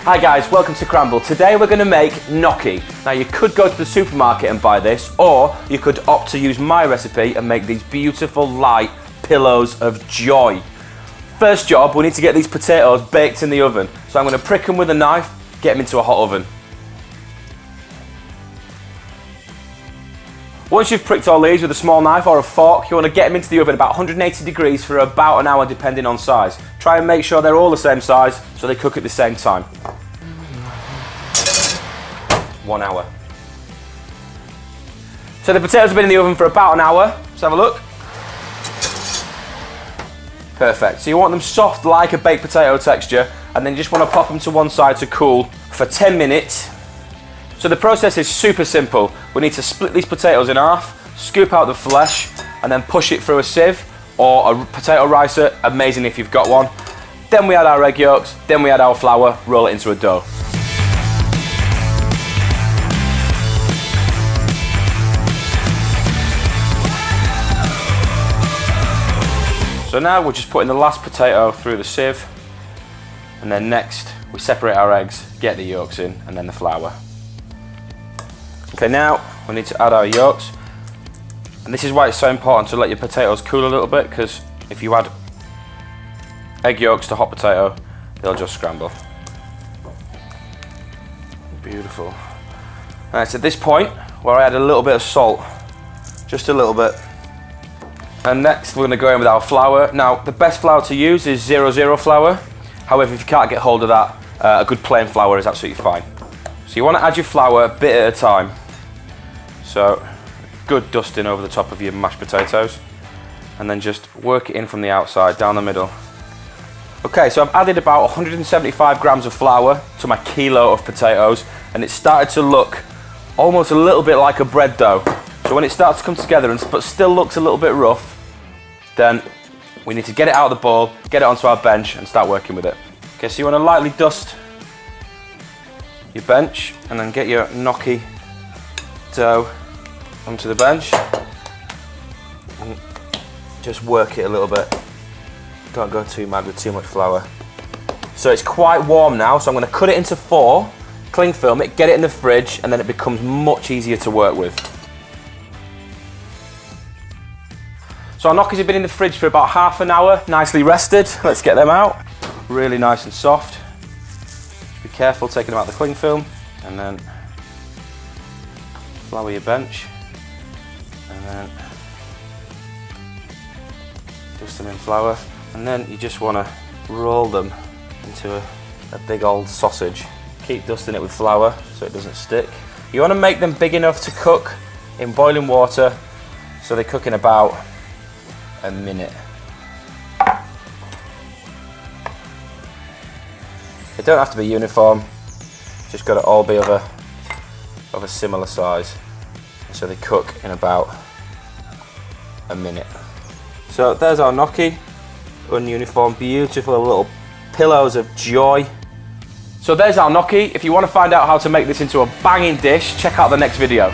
Hi guys, welcome to Cranble. Today we're going to make gnocchi. Now you could go to the supermarket and buy this, or you could opt to use my recipe and make these beautiful light pillows of joy. First job, we need to get these potatoes baked in the oven. So I'm going to prick them with a knife, get them into a hot oven. Once you've pricked all these with a small knife or a fork, you want to get them into the oven about 180 degrees for about an hour depending on size. Try and make sure they're all the same size so they cook at the same time. 1 hour. So the potatoes have been in the oven for about an hour. Let's have a look. Perfect. So you want them soft like a baked potato texture, and then you just want to pop them to one side to cool for 10 minutes. So the process is super simple. We need to split these potatoes in half, scoop out the flesh, and then push it through a sieve or a potato ricer, amazing if you've got one. Then we add our egg yolks, then we add our flour, roll it into a dough. So now we're just putting the last potato through the sieve, and then next we separate our eggs, get the yolks in, and then the flour. Okay, now we need to add our yolks, and this is why it's so important to let your potatoes cool a little bit, because if you add egg yolks to hot potato, they'll just scramble. Beautiful. And it's at this point where I add a little bit of salt, just a little bit. And next we're going to go in with our flour. Now the best flour to use is 00 flour. However, if you can't get hold of that, a good plain flour is absolutely fine. So you want to add your flour a bit at a time. So good dusting over the top of your mashed potatoes, and then just work it in from the outside, down the middle. Okay, so I've added about 175 grams of flour to my kilo of potatoes, and it started to look almost a little bit like a bread dough. So when it starts to come together but still looks a little bit rough, then we need to get it out of the bowl, get it onto our bench and start working with it. Okay, so you want to lightly dust your bench and then get your gnocchi dough onto the bench and just work it a little bit. Don't go too mad with too much flour. So it's quite warm now, so I'm going to cut it into 4, cling film it, get it in the fridge, and then it becomes much easier to work with. So our gnocchis have been in the fridge for about half an hour, nicely rested. Let's get them out. Really nice and soft. Be careful taking them out of the cling film, and then flour your bench, and then dust them in flour, and then you just want to roll them into a big old sausage. Keep dusting it with flour so it doesn't stick. You want to make them big enough to cook in boiling water, so they cook in about a minute. They don't have to be uniform, just got to all be of a similar size, so they cook in about a minute. So there's our gnocchi, ununiform, beautiful little pillows of joy. So there's our gnocchi. If you want to find out how to make this into a banging dish, check out the next video.